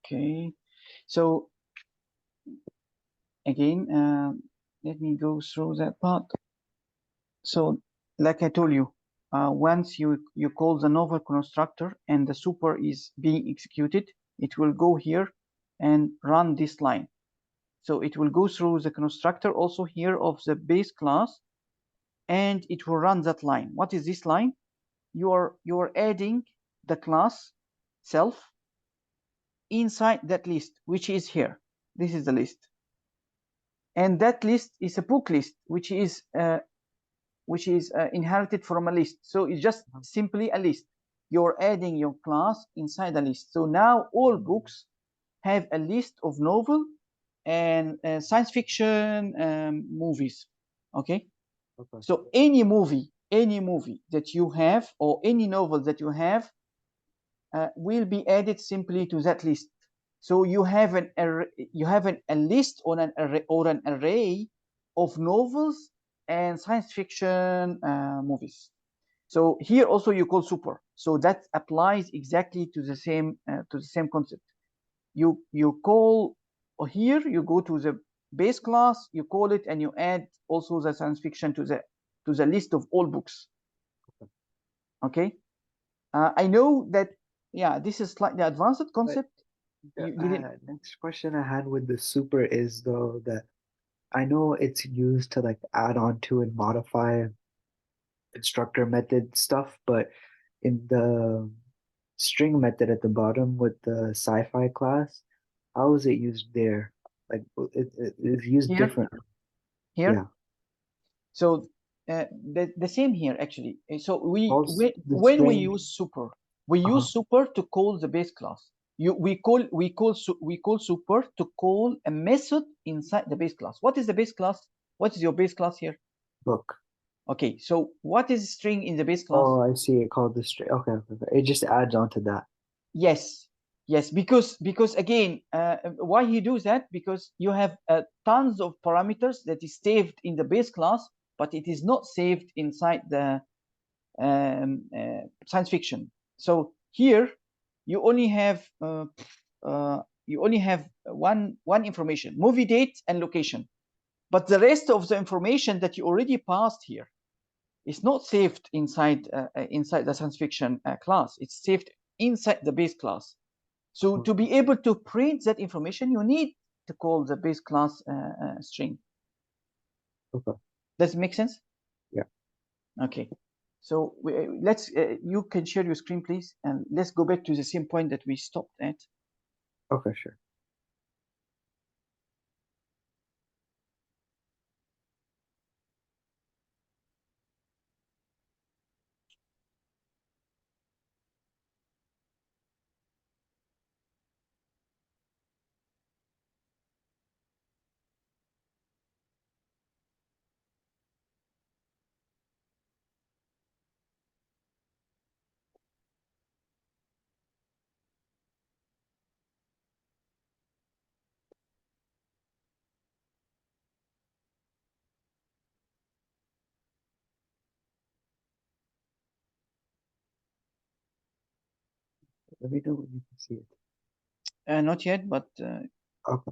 Okay, so again, let me go through that part. So like I told you, once you call the novel constructor and the super is being executed, it will go here and run this line. So it will go through the constructor also here of the base class, and it will run that line. What is this line? You're adding the class self inside that list, which is here. This is the list, and that list is a book list, which is inherited from a list. So it's just simply a list. You're adding your class inside a list. So now all books have a list of novel and science fiction movies. Okay? Okay. So any movie that you have or any novel that you have will be added simply to that list. So you have a list or an array of novels and science fiction movies. So here also you call super. So that applies exactly to the same concept. You call, or here you go to the base class, you call it, and you add also the science fiction to the list of all books. Okay. I know that, yeah, this is slightly advanced concept. Next question I had with the super is though that I know it's used to like add on to and modify constructor method stuff, but in the string method at the bottom with the sci-fi class, how is it used there? Like it's used Here, different. here. Yeah. So the same here actually. So Also, the when we string. use super, we Uh-huh. use super to call the base class. We call super to call a method inside the base class. What is the base class? What is your base class here? Book. Okay, so what is string in the base class? Oh, I see it called the string. Okay, okay. It just adds on to that. Yes, yes, because again, why he does that? Because you have tons of parameters that is saved in the base class, but it is not saved inside the science fiction. So here you only have one information: movie date and location. But the rest of the information that you already passed here is not saved inside the science fiction class. It's saved inside the base class. So to be able to print that information, you need to call the base class string. Okay. Does it make sense? Yeah. Okay. So let's you can share your screen, please, and let's go back to the same point that we stopped at. Okay, sure. Let me know when you can see it. Not yet, but Okay.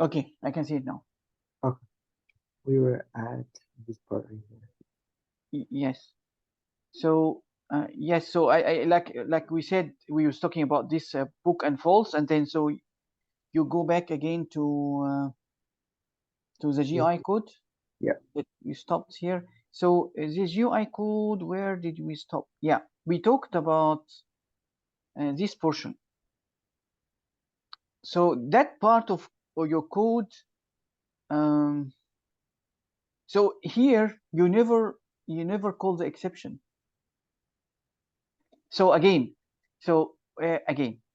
okay, I can see it now. Okay. We were at this part right here. Yes. So yes. So I like we said, we was talking about this book and false, and then so you go back again to the GUI code. Yeah. We stopped here. So this GUI code, where did we stop? Yeah, we talked about this portion. So that part of your code, um, So here you never call the exception. So again,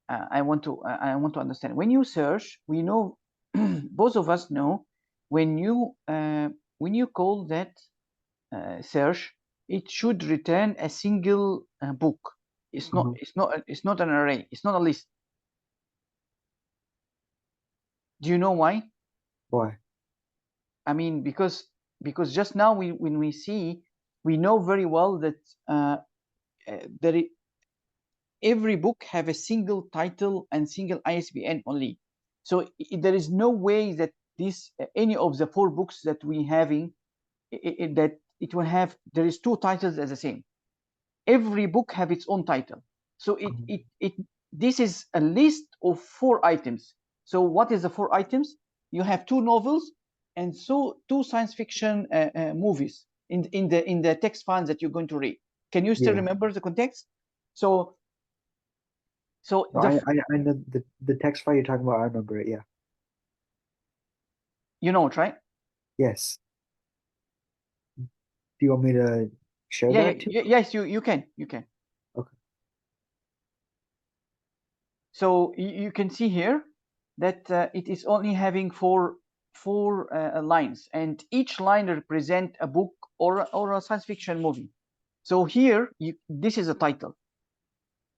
I want to understand, when you search, we know both of us know, when you call that search, it should return a single book. It's not it's not an array, it's not a list. Do you know why? Why? I mean, because just now when we see, we know very well that every book have a single title and single ISBN only. So there is no way that this any of the 4 books that we having, that it will have, there is 2 titles as the same. Every book have its own title. So this is a list of 4 items. So what is the 4 items? You have 2 novels and 2 science fiction movies in the text files that you're going to read. Can you still remember the context? So no, I know the text file you're talking about. I remember it. Yeah. You know it, right? Yes. Do you want me to share that too? Yes, you can. Okay. So you can see here that it is only having four lines, and each line represent a book or a science fiction movie. So here, this is a title.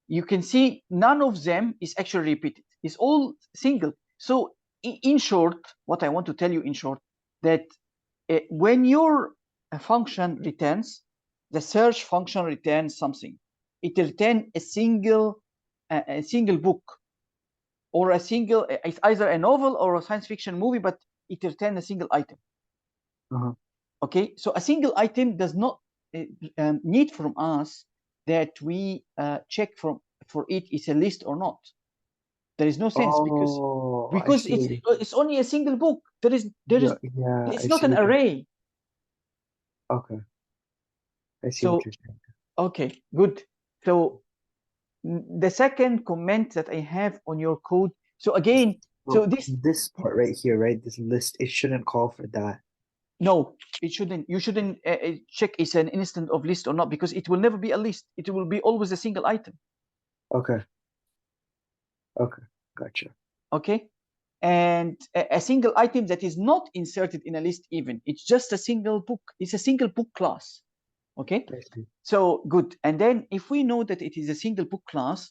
You can see none of them is actually repeated. It's all single. So in short, what I want to tell you in short, that when your function returns, the search function returns something. It returns a single book, or a single, it's either a novel or a science fiction movie, but it returns a single item. Okay, so a single item does not need from us that we check for it is a list or not. There is no sense, because it's only a single book. It's I not see an what array. Okay. I see what you're saying. Okay, good. So the second comment that I have on your code. So again, so this part right here, right? This list, it shouldn't call for that. No, it shouldn't. You shouldn't check is an instance of list or not, because it will never be a list. It will be always a single item. Okay. Okay, gotcha. Okay, and a single item that is not inserted in a list, even, it's just a single book. It's a single book class. Okay, so good. And then if we know that it is a single book class,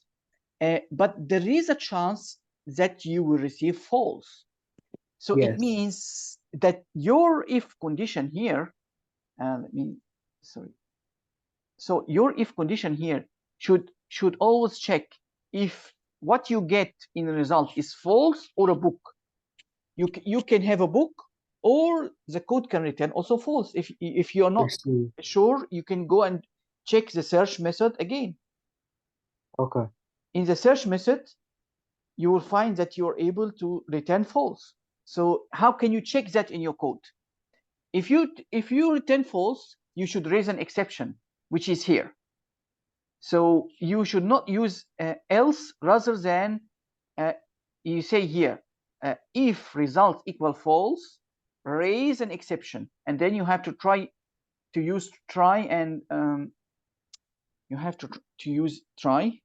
but there is a chance that you will receive false. So it means that your if condition here, so your if condition here should always check if what you get in the result is false or a book. You can have a book, or the code can return also false. If you're not sure, you can go and check the search method again. Okay. In the search method, you will find that you're able to return false. So how can you check that in your code? If you return false, you should raise an exception, which is here. So you should not use else, rather than you say here, if result equal false, raise an exception, and then you have to use try, and you have to use try.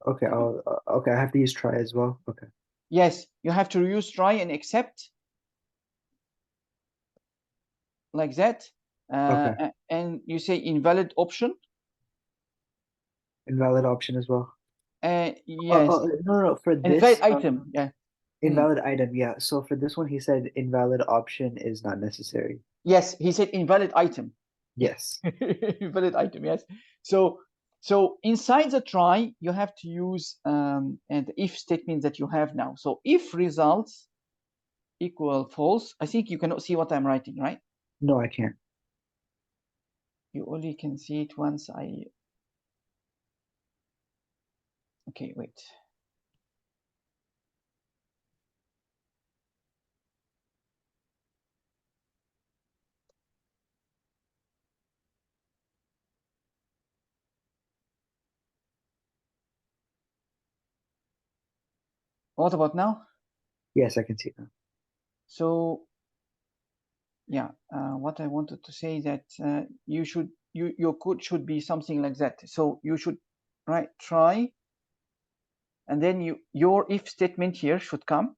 Okay, okay, I have to use try as well. Okay. Yes, you have to use try and except, like that. Okay. And you say invalid option. Invalid option as well. Yes. No, for this invalid item. Yeah. Invalid item. Yeah. So for this one, he said invalid option is not necessary. Yes, he said invalid item. Yes. Invalid item. Yes. So inside the try, you have to use and the if statement that you have now. So if results equal false, I think you cannot see what I'm writing, right? No, I can't. You only can see it once I. Okay, wait. What about now? Yes, I can see that. So yeah, what I wanted to say that your code should be something like that. So you should write try, and then your if statement here should come.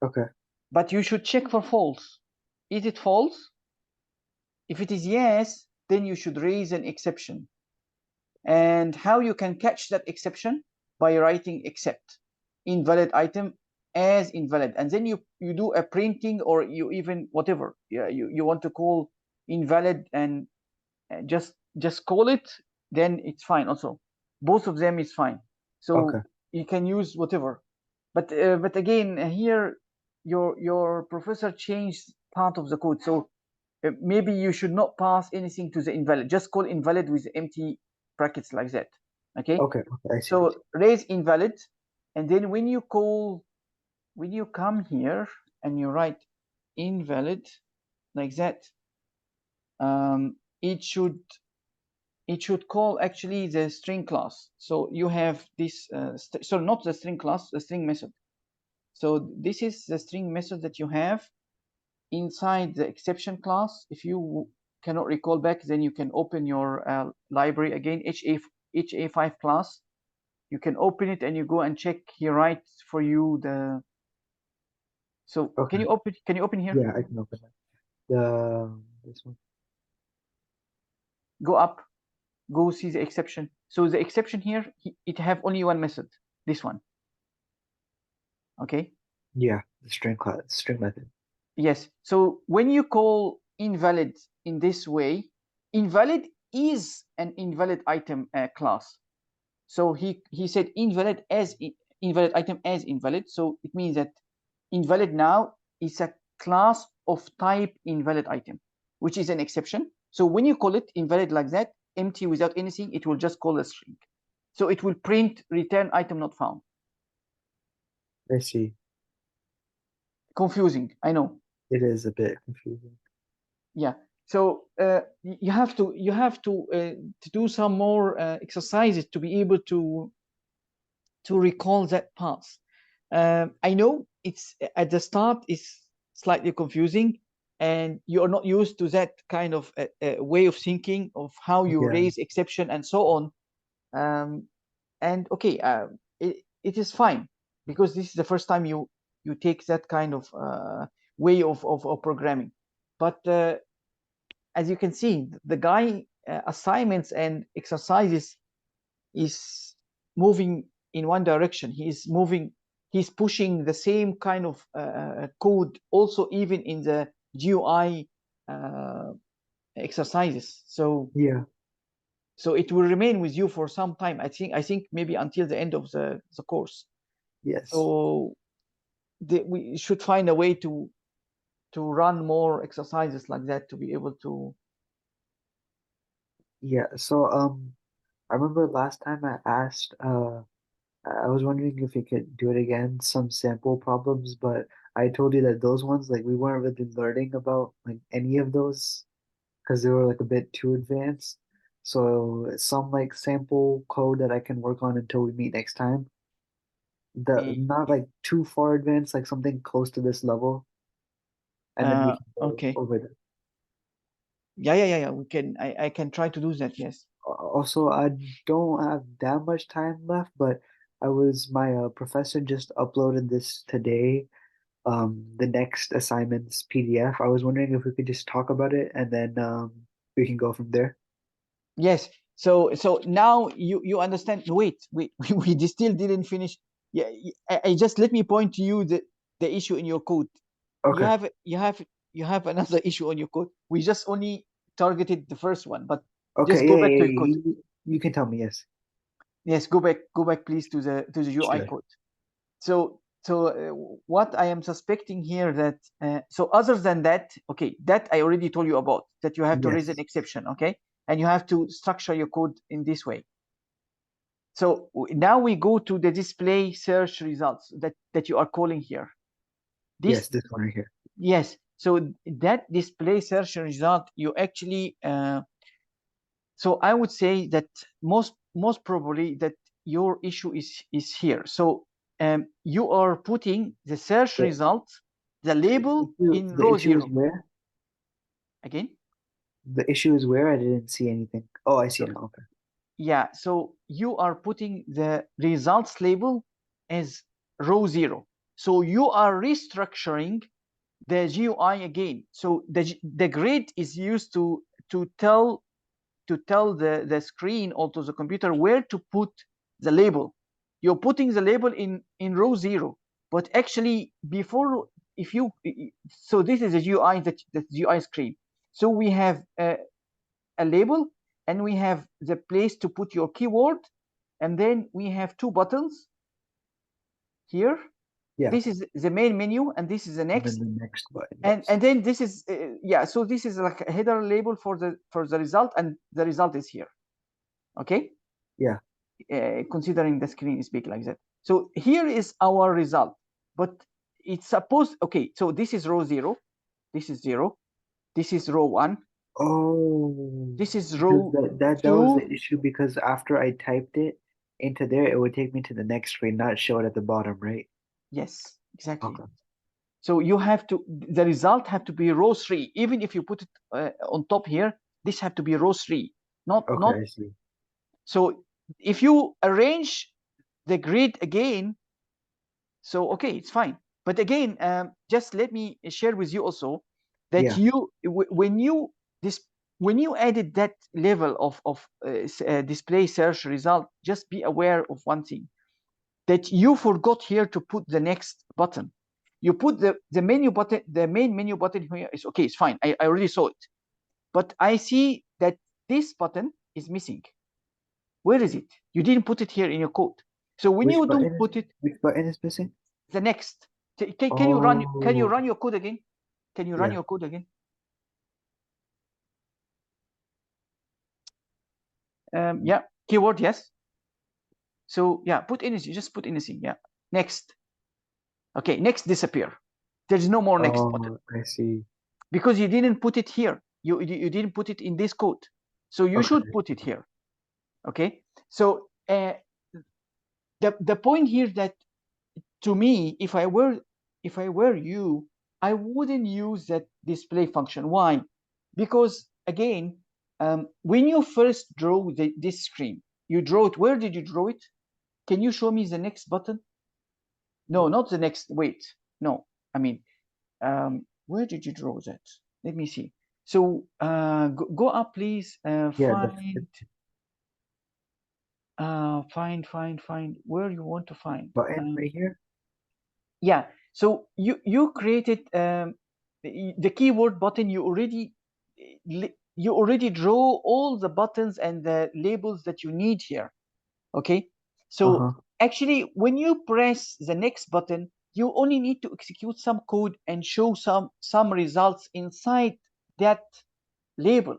Okay. But you should check for false. Is it false? If it is yes, then you should raise an exception. And how you can catch that exception? By writing except invalid item as invalid, and then you do a printing, or you even whatever you want to call invalid, and just call it, then it's fine also. Both of them is fine. Okay. So you can use whatever. But again, here your professor changed part of the code. So maybe you should not pass anything to the invalid. Just call invalid with empty brackets like that. Okay. Okay. Okay. I see. So raise invalid, and then when you come here and you write invalid like that, it should call actually the string class. So you have this, so not the string class, the string method. So this is the string method that you have inside the exception class. If you cannot recall back, then you can open your library again, HA5 class. You can open it and you go and check. He writes for you the. So Okay. Can you open here? Yeah, I can open it. This one. Go up. Go see the exception. So the exception here, it have only one method. This one. Okay. Yeah, the string method. Yes. So when you call invalid in this way, invalid is an invalid item class. So he said invalid invalid item as invalid. So it means that invalid now is a class of type invalid item, which is an exception. So when you call it invalid like that, empty without anything, it will just call a string. So it will print return item not found. I see. Confusing, I know. It is a bit confusing. Yeah. So you have to do some more exercises to be able to recall that path. I know it's at the start is slightly confusing, and you are not used to that kind of way of thinking of how you Yeah. raise exception and so on. And okay, it is fine, because this is the first time you take that kind of way of programming. But as you can see, the guy assignments and exercises is moving in one direction. He's pushing the same kind of code also even in the GUI exercises. So Yeah. so it will remain with you for some time. I think maybe until the end of the course. Yes. So we should find a way to run more exercises like that to be able to. Yeah. So I remember last time I asked I was wondering if you could do it again, some sample problems, but I told you that those ones, like we weren't really learning about like any of those because they were like a bit too advanced. So some like sample code that I can work on until we meet next time. Not like too far advanced, like something close to this level, and then we can go Okay. over that. Yeah. We can. I can try to do that. Yes. Also, I don't have that much time left, but my professor just uploaded this today, the next assignment's PDF. I was wondering if we could just talk about it and then we can go from there. Yes. So now you understand. Wait, we still didn't finish. Yeah. I just let me point to you the issue in your code. You Okay. have another issue on your code. We just only targeted the first one, but just Okay, go yeah, back yeah, to your yeah. code. You can tell me, yes. Yes, go back, please, to the UI Sure. code. So what I am suspecting here that so other than that, okay, that I already told you about, that you have to raise an Yes. exception, okay, and you have to structure your code in this way. So now we go to the display search results that you are calling here. Yes, this one right here. Yes. So that display search result, you actually. So I would say that most probably that your issue is here. So you are putting the search Yeah. result the label in The row issue is 0. where? Again? The issue is where? I didn't see anything. Oh, I see So, now. Okay. yeah, so you are putting the results label as row 0. So you are restructuring the GUI again. So the grid is used to tell the screen or to the computer where to put the label. You're putting the label in row 0, but actually before, if you, so this is a GUI, the GUI screen. So we have a label, and we have the place to put your keyword, and then we have two buttons here. Yeah. This is the main menu, and this is the And next. then the next button. And Yes. then this is yeah, so this is like a header label for the result, and the result is here. Okay. Yeah. Considering the screen is big like that, so here is our result, but it's supposed, okay, so this is row 0, this is 0, this is row 1, Oh, this is because row that was the 2. issue because after I typed it into there, it would take me to the next screen, not show it at the bottom, right? Yes, exactly. Okay. So you have to, the result have to be row 3, even if you put it on top here, this have to be row 3, not Okay, I see. so if you arrange the grid again, so okay, it's fine, but again, just let me share with you also that Yeah. you when you this when you added that level of display search result, just be aware of one thing, that you forgot here to put the next button. You put the menu button, the main menu button here is okay, it's fine, I already saw it, but I see that this button is missing. Where is it? You didn't put it here in your code. So when you don't put it, Which button is missing? the next, can you Oh, run your code again? Can you run yeah. your code again? Yeah, keyword, yes. So yeah, put anything, just put anything. Yeah, next. Okay, next disappear. There's no more next button Oh, I see. because you didn't put it here. You didn't put it in this code, so you Okay. should put it here. Okay, so the point here that, to me, if I were you, I wouldn't use that display function. Why? Because again, when you first draw this screen, you draw it. Where did you draw it? Can you show me the next button? No, not the next. Wait, no. I mean, where did you draw that? Let me see. So go up, please. Yeah, Find where you want to find. button right here. Yeah, so you created the keyword button. You already draw all the buttons and the labels that you need here. Okay, so Uh-huh. actually when you press the next button, you only need to execute some code and show some results inside that label.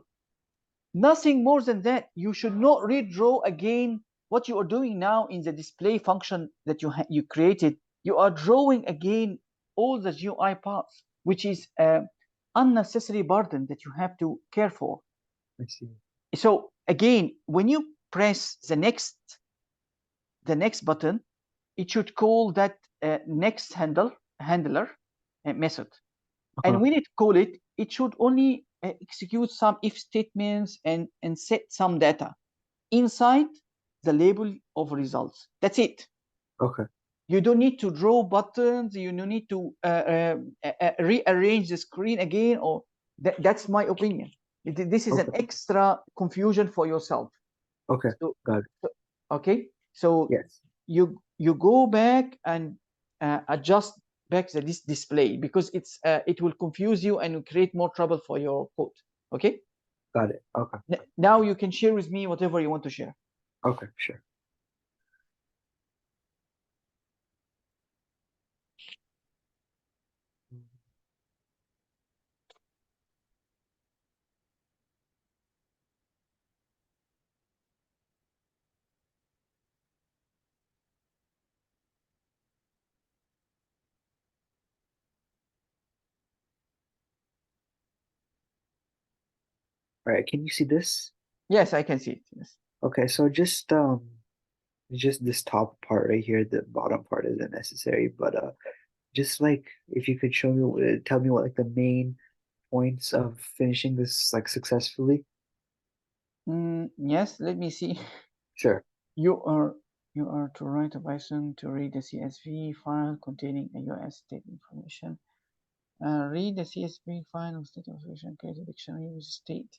Nothing more than that. You should not redraw again what you are doing now in the display function that you created. You are drawing again all the GUI parts, which is unnecessary burden that you have to care for. I see. So again, when you press the next button, it should call that next handler method. Uh-huh. And when it call it, it should only execute some if statements and set some data inside the label of results. That's it. Okay. You don't need to draw buttons. You don't need to rearrange the screen again. Or that's my opinion. This is an Okay. extra confusion for yourself. Okay. So, Got it. okay. So Yes. you go back and adjust back this display, because it will confuse you and will create more trouble for your code. Okay. Got it. Okay. Now you can share with me whatever you want to share. Okay, sure. All right, can you see this? Yes, I can see it. Yes. Okay, so just this top part right here, the bottom part isn't necessary, but just like if you could show me, tell me what like the main points of finishing this like successfully. Yes, let me see. Sure. You are you are to write a Python to read the CSV file containing a US state information. Read the CSV file of state information, create a dictionary with state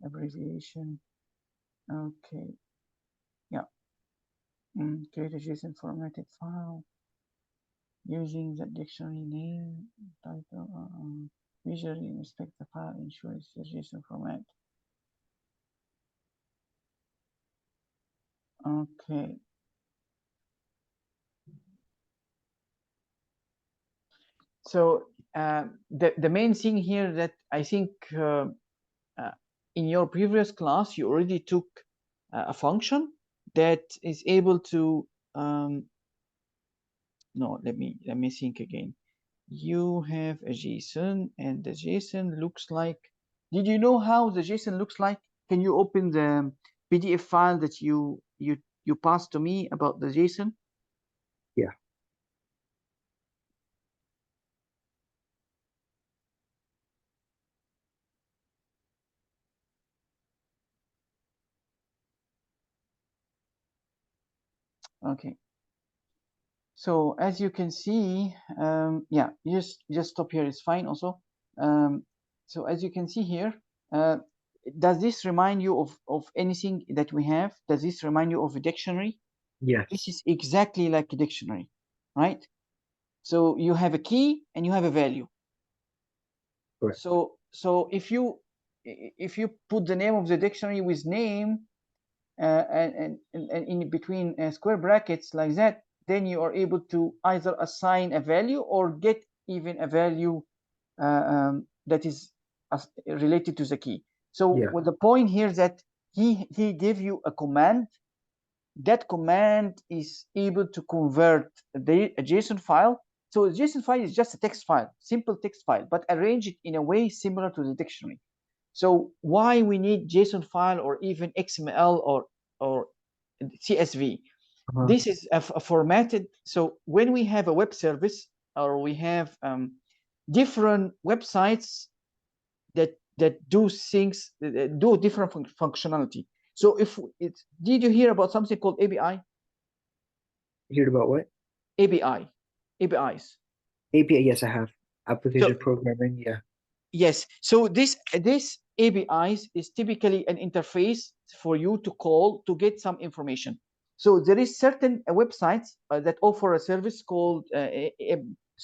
abbreviation. Okay, yeah. Create a JSON formatted file using the dictionary name, title, visually inspect the file, ensure it's the JSON format. Okay. So the main thing here that I think in your previous class you already took a function that is able to no, let me think again. You have a JSON and the JSON looks like, did you know how the JSON looks like? Can you open the PDF file that you passed to me about the JSON? Yeah. Okay. So as you can see, yeah, just stop here. It's fine also. So as you can see here, does this remind you of anything that we have? Does this remind you of a dictionary? Yes. This is exactly like a dictionary, right? So you have a key and you have a value. Correct. So if you put the name of the dictionary with name and in between square brackets like that, then you are able to either assign a value or get even a value that is related to the key. So Yeah. what the point here is that he gave you a command. That command is able to convert a JSON file. So a JSON file is just a text file, simple text file, but arrange it in a way similar to the dictionary. So why we need JSON file or even XML or CSV? This is a formatted. So when we have a web service or we have different websites that do things, do different functionality. So if it's, did you hear about something called API? You heard about what? API, APIs. API, yes, I have. So Application programming, yeah. yes, so this APIs is typically an interface for you to call to get some information. So there is certain websites that offer a service called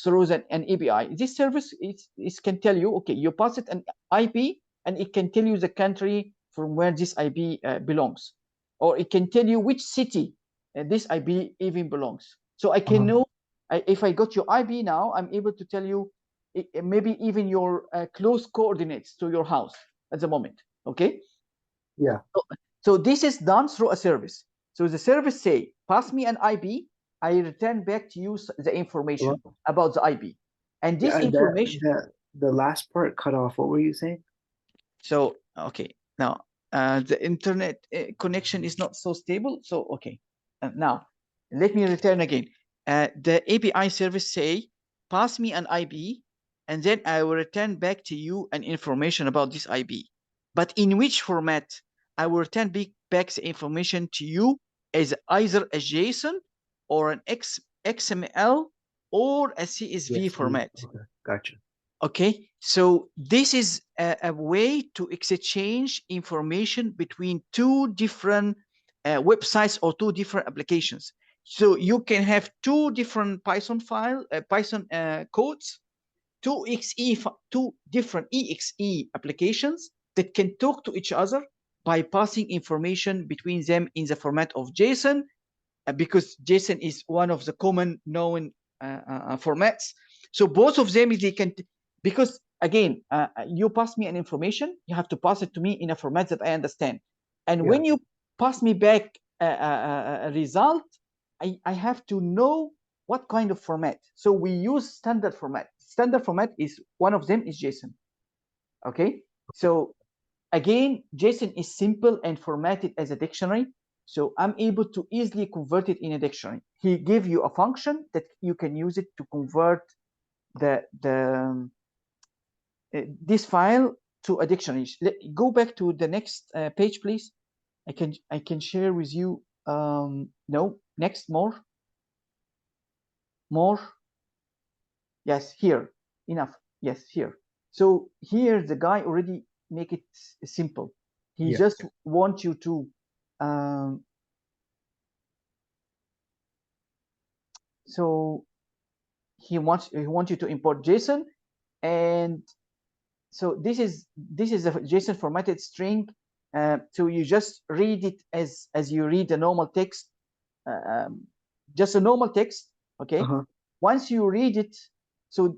through an API. This service is can tell you, okay, you pass it an IP and it can tell you the country from where this IP belongs, or it can tell you which city this IP even belongs. So I can know if I got your IP now, I'm able to tell you maybe even your close coordinates to your house at the moment. Okay. Yeah. So this is done through a service. So the service say, pass me an IP, I return back to you the information Well, about the IP, and this yeah, information. the last part cut off. What were you saying? So okay, now the internet connection is not so stable. So okay, now let me return again. The API service say, pass me an IP, and then I will return back to you an information about this IP. But in which format? I will return back the information to you as either a JSON or an XML or a CSV Yes, format. okay, gotcha. Okay, so this is a way to exchange information between two different websites or two different applications. So you can have two different Python Python codes, two different EXE applications that can talk to each other by passing information between them in the format of JSON, because JSON is one of the common known formats. So both of them, they can, because again, you pass me an information, you have to pass it to me in a format that I understand. And Yeah. when you pass me back a result, I have to know what kind of format. So we use standard format. Standard format is one of them is JSON. Okay. So again, JSON is simple and formatted as a dictionary. So I'm able to easily convert it in a dictionary. He gave you a function that you can use it to convert this file to a dictionary. Go back to the next page, please. I can share with you. No, next, more. Yes, here, enough. Yes, here. So here the guy already make it simple. He just wants you to so he wants you to import JSON, and so this is a JSON formatted string. So you just read it as you read a normal text, just a normal text. Okay. Once you read it, so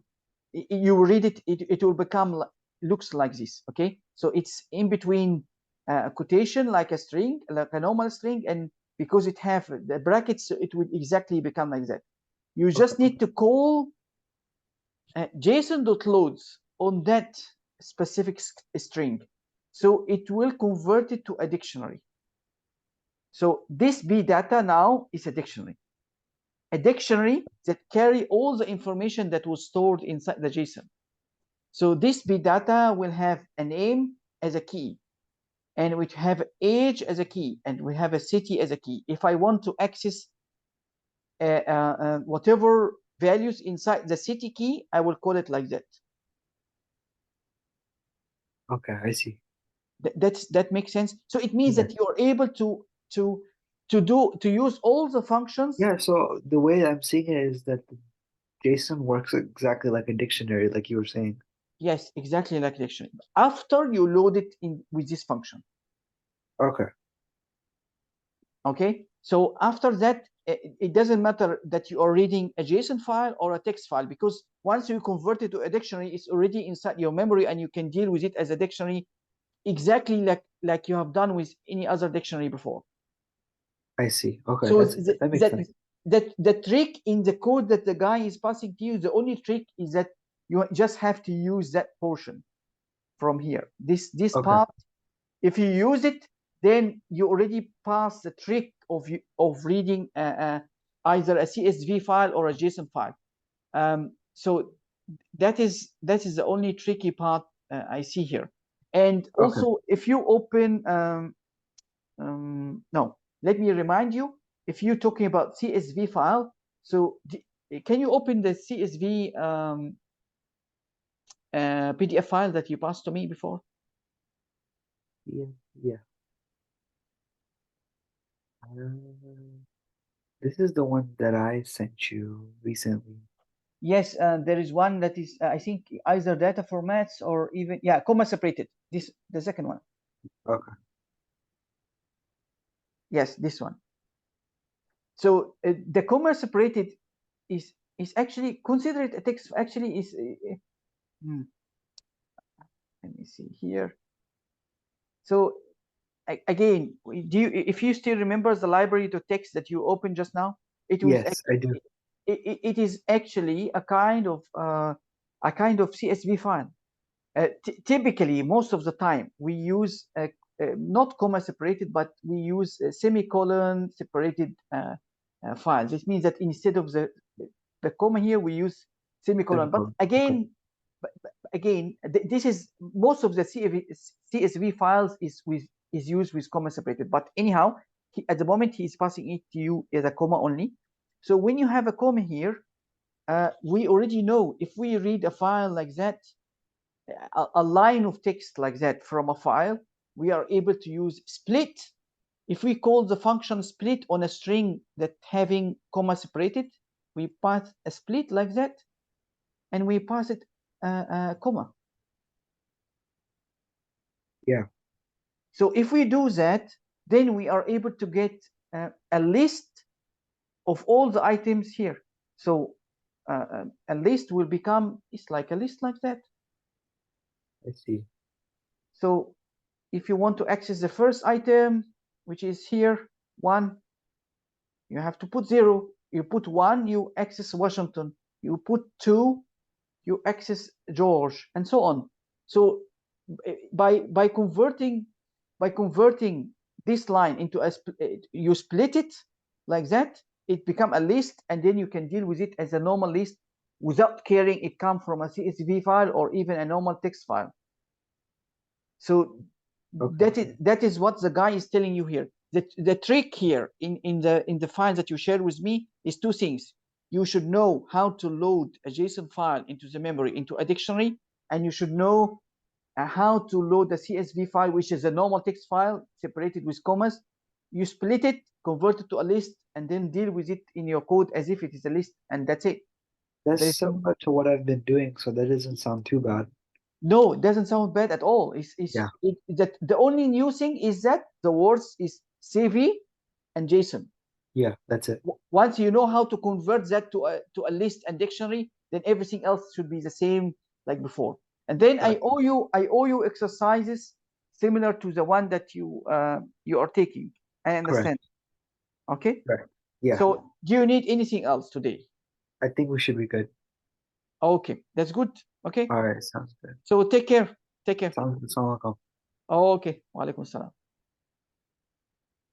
you read it, it will become looks like this. Okay. So it's in between a quotation, like a string, like a normal string, and because it have the brackets, so it would exactly become like that. You just need to call JSON.loads on that specific string. So it will convert it to a dictionary. So this B data now is a dictionary that carry all the information that was stored inside the JSON. So this B data will have a name as a key, and we have age as a key, and we have a city as a key. If I want to access whatever values inside the city key, I will call it like that. Okay, I see. That makes sense. So it means that you're able to use all the functions. Yeah, so the way I'm seeing it is that JSON works exactly like a dictionary, like you were saying. Yes, exactly like a dictionary. After you load it in with this function. Okay. Okay. So after that, it doesn't matter that you are reading a JSON file or a text file, because once you convert it to a dictionary, it's already inside your memory, and you can deal with it as a dictionary exactly like you have done with any other dictionary before. I see. Okay, So that makes sense. The trick in the code that the guy is passing to you, the only trick is that you just have to use that portion from here. This part, if you use it, then you already pass the trick of reading either a CSV file or a JSON file. So that is the only tricky part I see here. And also, if you open no, let me remind you, if you're talking about CSV file, so can you open the CSV PDF file that you passed to me before? Yeah. This is the one that I sent you recently. Yes, there is one that is, I think, either data formats or even, yeah, comma separated. The second one. Okay. Yes, this one. So the comma separated is actually, consider it a text. Actually, is let me see here. So again, if you still remember the library to text that you opened just now, it was I do. It is actually a kind of CSV file. Typically, most of the time, we use not comma separated, but we use semicolon separated files. This means that instead of the comma here, we use semicolon. But again, this is most of the CSV files is used with comma separated. But anyhow, at the moment he is passing it to you as a comma only. So when you have a comma here, we already know if we read a file like that, a line of text like that from a file, we are able to use split. If we call the function split on a string that having comma separated, we pass a split like that, and we pass it comma. Yeah. So if we do that, then we are able to get a list of all the items here. So a list will become, it's like a list like that. I see. So if you want to access the first item, which is here, 1, you have to put 0. You put 1, you access Washington. You put 2, you access George, and so on. So by converting this line into you split it like that, it become a list, and then you can deal with it as a normal list without caring it comes from a CSV file or even a normal text file. So that is what the guy is telling you here. The trick here in the file that you shared with me is two things. You should know how to load a JSON file into the memory, into a dictionary, and you should know how to load the CSV file, which is a normal text file separated with commas. You split it, convert it to a list, and then deal with it in your code as if it is a list, and that's it. That's similar to what I've been doing, so that doesn't sound too bad. No, it doesn't sound bad at all. That the only new thing is that the words is CV and JSON. Yeah, that's it. Once you know how to convert that to a list and dictionary, then everything else should be the same like before. And then I owe you exercises similar to the one that you are taking. I understand. Correct. Okay. Right. Yeah. So do you need anything else today? I think we should be good. Okay, that's good. Okay. All right, sounds good. So take care. Take care. Sounds good. Okay. Wa alaikum salam.